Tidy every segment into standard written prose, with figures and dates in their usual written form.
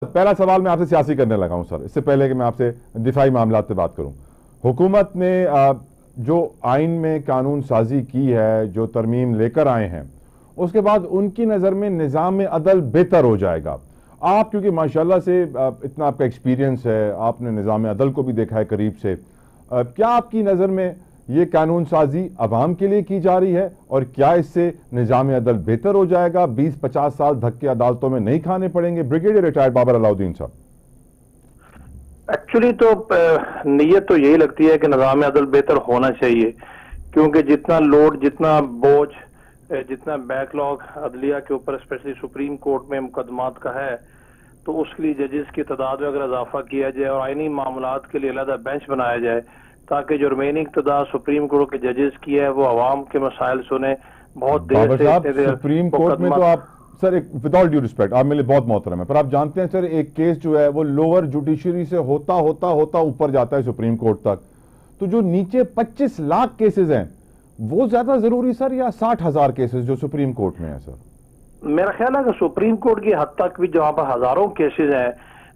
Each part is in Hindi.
पहला सवाल मैं आपसे सियासी करने लगा हूं सर, इससे पहले कि मैं आपसे दिफाई मामलात पे बात करूं। हुकूमत ने जो आइन में कानून साजी की है, जो तरमीम लेकर आए हैं, उसके बाद उनकी नज़र में निज़ाम अदल बेहतर हो जाएगा। आप क्योंकि माशाल्लाह से इतना आपका एक्सपीरियंस है, आपने निज़ाम अदल को भी देखा है करीब से, क्या आपकी नज़र में ये कानून साजी अवाम के लिए की जा रही है और क्या इससे निज़ाम अदल बेहतर हो जाएगा? 20-50 साल धक्के अदालतों में नहीं खाने पड़ेंगे? ब्रिगेडियर रिटायर्ड बाबर अलाउद्दीन साहब। एक्चुअली तो नीयत तो यही लगती है कि निज़ाम अदल बेहतर होना चाहिए, क्योंकि जितना लोड, जितना बोझ, जितना बैकलॉग अदलिया के ऊपर स्पेशली सुप्रीम कोर्ट में मुकदमात का है, तो उसके लिए जजेस की तादाद में अगर इजाफा किया जाए और आईनी मामलात के लिए अलग बेंच बनाया जाए, ताकि जो रिमेनिंग तादाद सुप्रीम कोर्ट के जजेस की है वो आवाम के मसाइल सुने। बहुत देर से इतने देर सुप्रीम कोर्ट में तो आप सर, एक विदाउट ड्यू रिस्पेक्ट, आप मेरे लिए बहुत मोहतरम है, पर आप जानते हैं सर, एक केस जो है वो लोअर जुडिशरी से होता होता होता ऊपर जाता है सुप्रीम कोर्ट तक। तो जो नीचे 25 लाख केसेस हैं वो ज्यादा जरूरी सर, या 60,000 केसेस जो सुप्रीम कोर्ट में है सर? मेरा ख्याल है कि सुप्रीम कोर्ट की हद तक भी जहां पर हजारों केसेस हैं,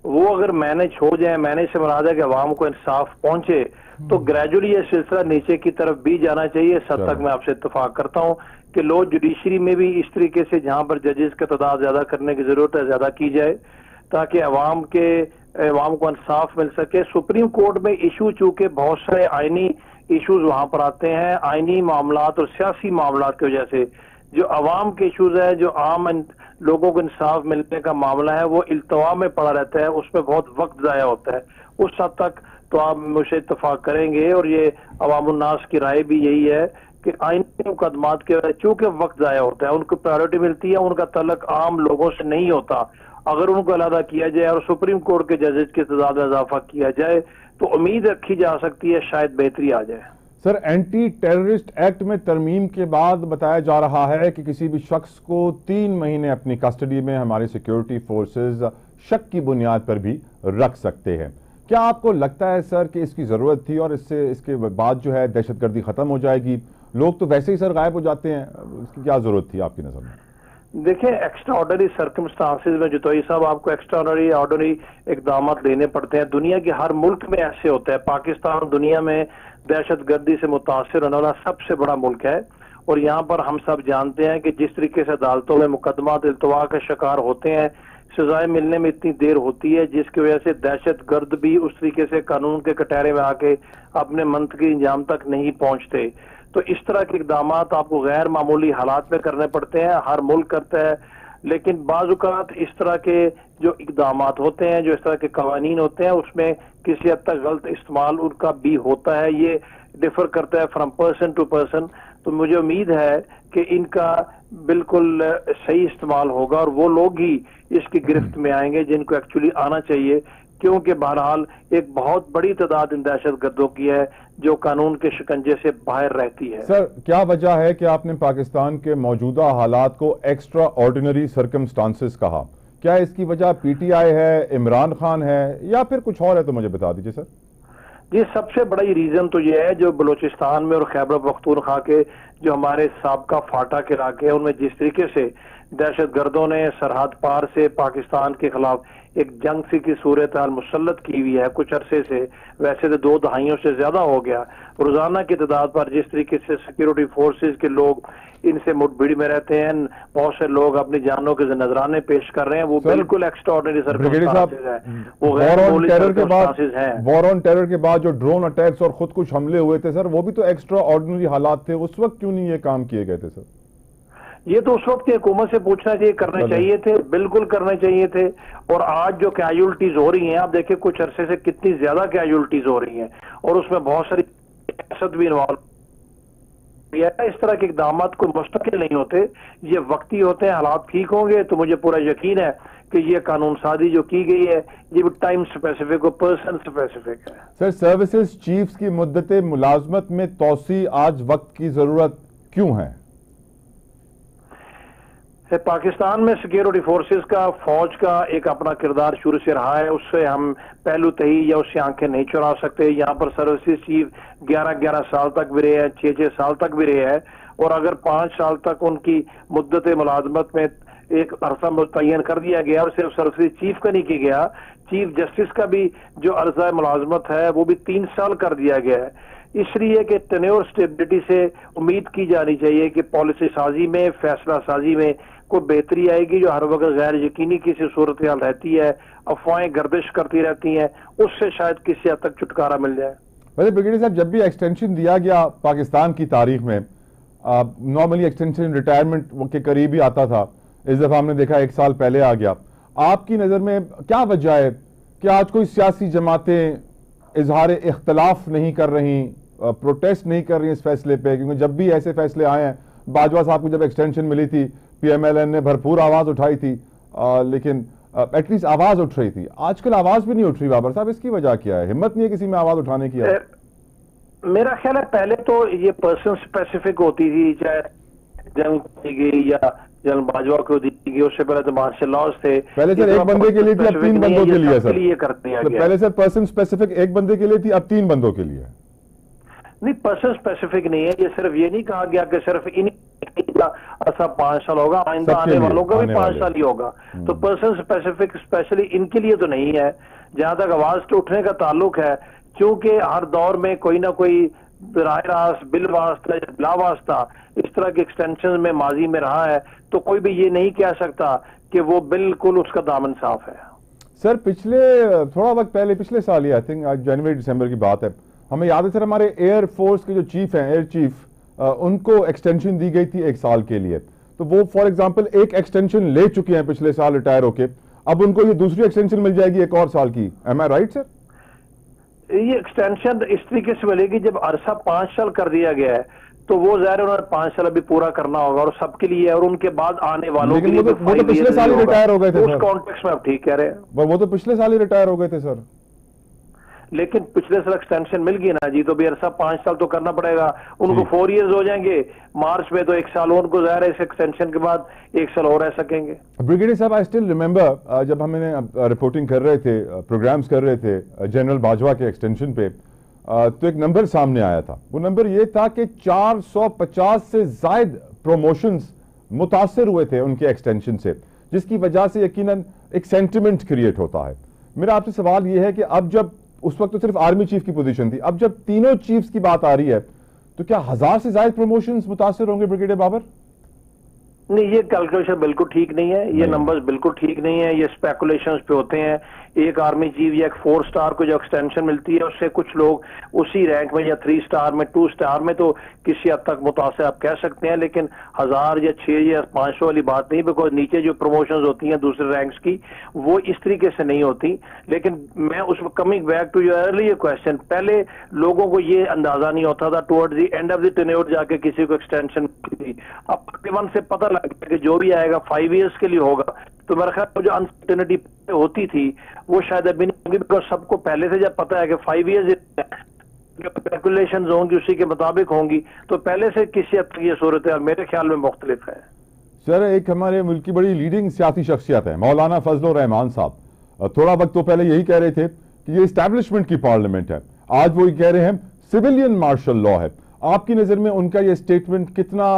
वो अगर मैनेज हो जाए, मैनेज से मुराद है कि अवाम को इंसाफ पहुंचे, तो ग्रेजुअली ये सिलसिला नीचे की तरफ भी जाना चाहिए। इस हद तक मैं आपसे इत्तेफाक करता हूं कि लो जुडिशरी में भी इस तरीके से जहां पर जजेस की तादाद ज्यादा करने की जरूरत है, ज्यादा की जाए, ताकि अवाम को इंसाफ मिल सके। सुप्रीम कोर्ट में इशू चूंकि बहुत सारे आईनी इशूज वहां पर आते हैं, आईनी मामलात और सियासी मामलात की वजह से जो अवाम के इशूज है, जो आम लोगों को इंसाफ मिलने का मामला है, वो इल्तवा में पड़ा रहता है, उसमें बहुत वक्त जाया होता है। उस हद तक तो आप मुझसे इत्तेफाक करेंगे, और ये अवामुन्नास की राय भी यही है कि आईनी मुकदमात के चूंकि वक्त जाया होता है, उनको प्रायोरिटी मिलती है, उनका तल्लक आम लोगों से नहीं होता। अगर उनको अलहदा किया जाए और सुप्रीम कोर्ट के जजेस की तादाद में इजाफा किया जाए, तो उम्मीद रखी जा सकती है शायद बेहतरी आ जाए। सर, एंटी टेररिस्ट एक्ट में तरमीम के बाद बताया जा रहा है कि किसी भी शख्स को 3 महीने अपनी कस्टडी में हमारे सिक्योरिटी फोर्सेस शक की बुनियाद पर भी रख सकते हैं। क्या आपको लगता है सर कि इसकी जरूरत थी और इसके बाद जो है दहशतगर्दी खत्म हो जाएगी? लोग तो वैसे ही सर गायब हो जाते हैं, इसकी क्या जरूरत थी आपकी नजर में? देखिए, एक्स्ट्रा ऑर्डनरी सर्कमस्टांसेस में जोतोई साहब आपको एक्स्ट्रा ऑर्डनरी इकदाम लेने पड़ते हैं। दुनिया के हर मुल्क में ऐसे होता है। पाकिस्तान दुनिया में दहशतगर्दी से मुतासिर होने वाला सबसे बड़ा मुल्क है, और यहाँ पर हम सब जानते हैं कि जिस तरीके से अदालतों में मुकदमा इल्तवा का शिकार होते हैं, सजाएं मिलने में इतनी देर होती है, जिसकी वजह से दहशतगर्द भी उस तरीके से कानून के कटहरे में आके अपने मंतकी इंजाम तक नहीं पहुंचते। तो इस तरह के इकदाम आपको गैर मामूली हालात में करने पड़ते हैं, हर मुल्क करता है, लेकिन बाज़-औक़ात इस तरह के जो इकदाम होते हैं, जो इस तरह के कवानीन होते हैं, उसमें किसी हद तक गलत इस्तेमाल उनका भी होता है। ये डिफर करता है फ्रॉम पर्सन टू पर्सन। तो मुझे उम्मीद है कि इनका बिल्कुल सही इस्तेमाल होगा और वो लोग ही इसकी गिरफ्त में आएंगे जिनको एक्चुअली आना चाहिए, क्योंकि बहरहाल एक बहुत बड़ी तादाद इन दहशतगर्दों की है जो कानून के शिकंजे से बाहर रहती है। सर, क्या वजह है कि आपने पाकिस्तान के मौजूदा हालात को एक्स्ट्रा ऑर्डिनरी सर्कमस्टांसेस कहा? क्या इसकी वजह पीटीआई है, इमरान खान है, या फिर कुछ और है? तो मुझे बता दीजिए सर। ये सबसे बड़ा रीजन तो ये है, जो बलूचिस्तान में और खैबर पख्तूनख्वा के जो हमारे साबका फाटा के इलाके हैं, उनमें जिस तरीके से दहशतगर्दों ने सरहद पार से पाकिस्तान के खिलाफ एक जंग सी की सूरत हाल मुसल्लत की हुई है कुछ अरसे से, वैसे तो 2 दहाइयों से ज्यादा हो गया। रोजाना की तादाद पर जिस तरीके से सिक्योरिटी फोर्सेस के लोग इनसे मुठभेड़ में रहते हैं, बहुत से लोग अपनी जानों के नजराने पेश कर रहे हैं, वो बिल्कुल एक्स्ट्रा ऑर्डिनरी सर्कमस्टांसेस है। वो वॉर ऑन टेरर के बाद जो ड्रोन अटैक्स और खुद कुछ हमले हुए थे सर, वो भी तो एक्स्ट्रा ऑर्डिनरी हालात थे। उस वक्त क्यों नहीं ये काम किए गए थे सर? ये तो उस वक्त की हुकूमत से पूछना चाहिए, करने चाहिए थे, बिल्कुल करने चाहिए थे। और आज जो कैजुअल्टीज हो रही हैं, आप देखिए कुछ अरसे से कितनी ज्यादा कैजुअल्टीज हो रही हैं, और उसमें बहुत सारी सियासत भी इन्वॉल्व। इस तरह के इकदाम को मुस्तकिल नहीं होते, ये वक्ती होते हैं। हालात ठीक होंगे तो मुझे पूरा यकीन है कि ये कानून साजी जो की गई है, ये टाइम स्पेसिफिक और पर्सन स्पेसिफिक है। सर, सर्विसेज चीफ्स की मुद्दत मुलाजमत में तोसी आज वक्त की जरूरत क्यों है? पाकिस्तान में सिक्योरिटी फोर्सेस का, फौज का एक अपना किरदार शुरू से रहा है, उससे हम पहलू तही या उससे आंखें नहीं चुरा सकते। यहाँ पर सर्विसेज चीफ 11-11 साल तक भी रहे हैं, 6-6 साल तक भी रहे हैं, और अगर 5 साल तक उनकी मुद्दत मुलाजमत में एक अरसा मुतय्यन कर दिया गया, और सिर्फ सरसरी चीफ का नहीं किया गया, चीफ जस्टिस का भी जो अर्जा मुलाजमत है वो भी 3 साल कर दिया गया है। इसलिए कि टेन्योर स्टेबिलिटी से उम्मीद की जानी चाहिए कि पॉलिसी साजी में, फैसला साजी में कोई बेहतरी आएगी। जो हर वक्त गैर यकीनी किसी सूरत हाल रहती है, अफवाहें गर्दिश करती रहती हैं, उससे शायद किसी हद तक छुटकारा मिल जाए। वैसे ब्रिगेडियर साहब, जब भी एक्सटेंशन दिया गया पाकिस्तान की तारीख में, नॉर्मली एक्सटेंशन रिटायरमेंट के करीब ही आता था। इस दफा हमने देखा 1 साल पहले आ गया। आपकी नज़र में क्या वजह है कि आज कोई सियासी जमातें इजहार इख्तलाफ नहीं कर रही, प्रोटेस्ट नहीं कर रही इस फैसले पे? क्योंकि जब भी ऐसे फैसले आए हैं, बाजवा साहब को जब एक्सटेंशन मिली थी, PMLN ने भरपूर आवाज उठाई थी, लेकिन एटलीस्ट आवाज उठ रही थी। आजकल आवाज भी नहीं उठ रही। बाबर साहब, इसकी वजह क्या है? हिम्मत नहीं है किसी में आवाज उठाने की? मेरा ख्याल है पहले तो ये पर्सन स्पेसिफिक होती थी, चाहे जंग की गई या जनरल बाजवा को दी गई, उससे पहले तो मार्शल लॉज थे। पहले सर 1 बंदे के लिए थी, अब 3 बंदों के लिए सर। ये कर दिया गया। पहले सर पर्सन स्पेसिफिक 1 बंदे के लिए थी, अब 3 बंदों के लिए। नहीं, पर्सन स्पेसिफिक नहीं है। ये सिर्फ ये नहीं कहा गया कि सिर्फ ऐसा 5 साल होगा, आइंदा आने वालों का भी 5 साल ही होगा। तो पर्सन स्पेसिफिक स्पेशली इनके लिए तो नहीं है। जहां तक आवाज के उठने का ताल्लुक है, क्योंकि हर दौर में कोई ना कोई राय रास्त, बिल वास्ता या बिला वास्ता इस तरह के एक्सटेंशन में माजी में रहा है, तो कोई भी ये नहीं कह सकता कि वो बिल्कुल उसका दामन साफ है। सर, पिछले थोड़ा वक्त पहले, पिछले साल ही, आई थिंक आज जनवरी दिसंबर की बात है, हमें याद है सर, हमारे एयर फोर्स के जो चीफ हैं, एयर चीफ, उनको एक्सटेंशन दी गई थी 1 साल के लिए। तो वो फॉर एग्जांपल एक एक्सटेंशन ले चुके हैं पिछले साल रिटायर होके, अब उनको ये दूसरी एक्सटेंशन मिल जाएगी 1 और साल की। एम आई राइट सर? ये एक्सटेंशन इस तरीके से मिलेगी, जब अरसा 5 साल कर दिया गया है तो वो ज़ाहिर है उन्होंने 5 साल अभी पूरा करना होगा, और सबके लिए और उनके बाद आने वालों के लिए। वो तो पिछले साल ही रिटायर हो गए थे। उस कॉन्टेक्स्ट में आप ठीक कह रहे हैं, वो तो पिछले साल ही रिटायर हो गए थे सर। लेकिन पिछले साल एक्सटेंशन मिल गई ना जी, तो भी अरसा 5 साल तो करना पड़ेगा उनको। 4 इयर्स हो जाएंगे मार्च में, तो 1 साल उनको ज़ाहिर है इस एक्सटेंशन के बाद 1 साल और रह सकेंगे। ब्रिगेडियर साहब, आई स्टिल रिमेंबर जब हमने रिपोर्टिंग कर रहे थे, प्रोग्राम्स कर रहे थे जनरल बाजवा के एक्सटेंशन पे, तो एक नंबर सामने आया था। वो नंबर ये था कि 450 से ज्यादा प्रमोशंस मुतासर हुए थे उनके एक्सटेंशन से, जिसकी वजह से यकीनन एक सेंटिमेंट क्रिएट होता है। मेरा आपसे सवाल ये है कि अब जब, उस वक्त तो सिर्फ आर्मी चीफ की पोजीशन थी, अब जब तीनों चीफ्स की बात आ रही है, तो क्या 1000 से ज्यादा प्रमोशंस मुतासर होंगे ब्रिगेडियर बाबर? नहीं, ये कैलकुलेशन बिल्कुल ठीक नहीं है, ये नंबर्स बिल्कुल ठीक नहीं है, ये स्पेकुलेशंस पे होते हैं। एक आर्मी चीफ या एक 4 स्टार को जो एक्सटेंशन मिलती है, उससे कुछ लोग उसी रैंक में या 3 स्टार में, 2 स्टार में तो किसी हद तक मुतासर आप कह सकते हैं, लेकिन 1000 या 6 या 500 वाली बात नहीं, बिकॉज नीचे जो प्रमोशंस होती हैं दूसरे रैंक्स की, वो इस तरीके से नहीं होती। लेकिन मैं उस coming back to your earlier question, पहले लोगों को ये अंदाजा नहीं होता था towards the end of the tenure जाके किसी को एक्सटेंशन मिली। अब तकरीबन से पता लग गया कि जो भी आएगा 5 इयर्स के लिए होगा। तो मेरा ख्याल जो अनसर्टेनिटी होती थी वो शायद अभी नहीं होगी, बिकॉज सबको पहले से जब पता है कि 5 इयर्स जो कैलकुलेशंस होंगी उसी के मुताबिक होंगी, तो पहले से किसी हद तक ये सूरत है मेरे ख्याल में मुख्तलिफ है। सर, एक हमारे मुल्क की बड़ी लीडिंग सियासी शख्सियत है मौलाना फजल रहमान साहब, थोड़ा वक्त तो पहले यही कह रहे थे कि ये इस्टेब्लिशमेंट की पार्लियामेंट है, आज वो ये कह रहे हैं सिविलियन मार्शल लॉ है। आपकी नजर में उनका ये स्टेटमेंट कितना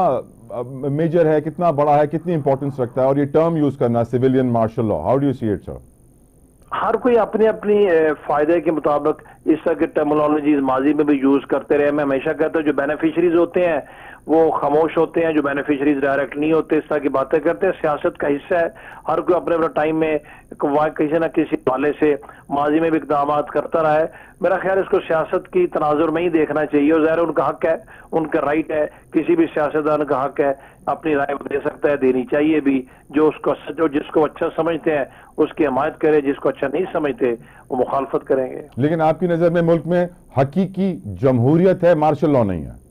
मेजर है, कितना बड़ा है, कितनी इंपॉर्टेंस रखता है, और ये टर्म यूज करना civilian martial law, how do you see it sir? हर कोई अपनी अपनी फायदे के मुताबिक इस तरह की टर्मिनोलॉजीज माजी में भी यूज करते रहे। मैं हमेशा कहता हूँ जो बेनिफिशरीज होते हैं वो खामोश होते हैं, जो बेनिफिशरीज डायरेक्ट नहीं होते इस तरह की बातें करते हैं। सियासत का हिस्सा है, हर कोई अपने अपने टाइम में किसी न किसी वाले से माजी में भी इकदाम करता रहा है। मेरा ख्याल इसको सियासत की तनाजुर में ही देखना चाहिए, और ज़ाहिर उनका हक है, उनका राइट है, किसी भी सियासतदान का हक है, अपनी राय दे सकता है, देनी चाहिए भी। जो जिसको अच्छा समझते हैं उसकी हिमायत करे, जिसको अच्छा नहीं समझते वो मुखालफत करेंगे। लेकिन आपकी नजर में मुल्क में हकीकी जमहूरियत है, मार्शल लॉ नहीं है?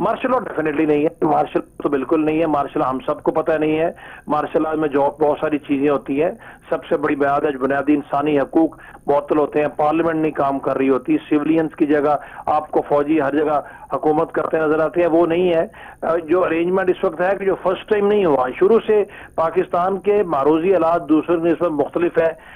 मार्शल लॉ डेफिनेटली नहीं है, मार्शल तो बिल्कुल नहीं है। मार्शल हम सबको पता नहीं है। मार्शल लॉ में जो बहुत सारी चीजें होती हैं, सबसे बड़ी बात है बुनियादी इंसानी हकूक मुअत्तल होते हैं, पार्लियामेंट नहीं काम कर रही होती, सिविलियंस की जगह आपको फौजी हर जगह हुकूमत करते नजर आते हैं, वो नहीं है। जो अरेंजमेंट इस वक्त है कि जो फर्स्ट टाइम नहीं हुआ, शुरू से पाकिस्तान के मारूजी हालात दूसरे निस्बत मुख्तलिफ है।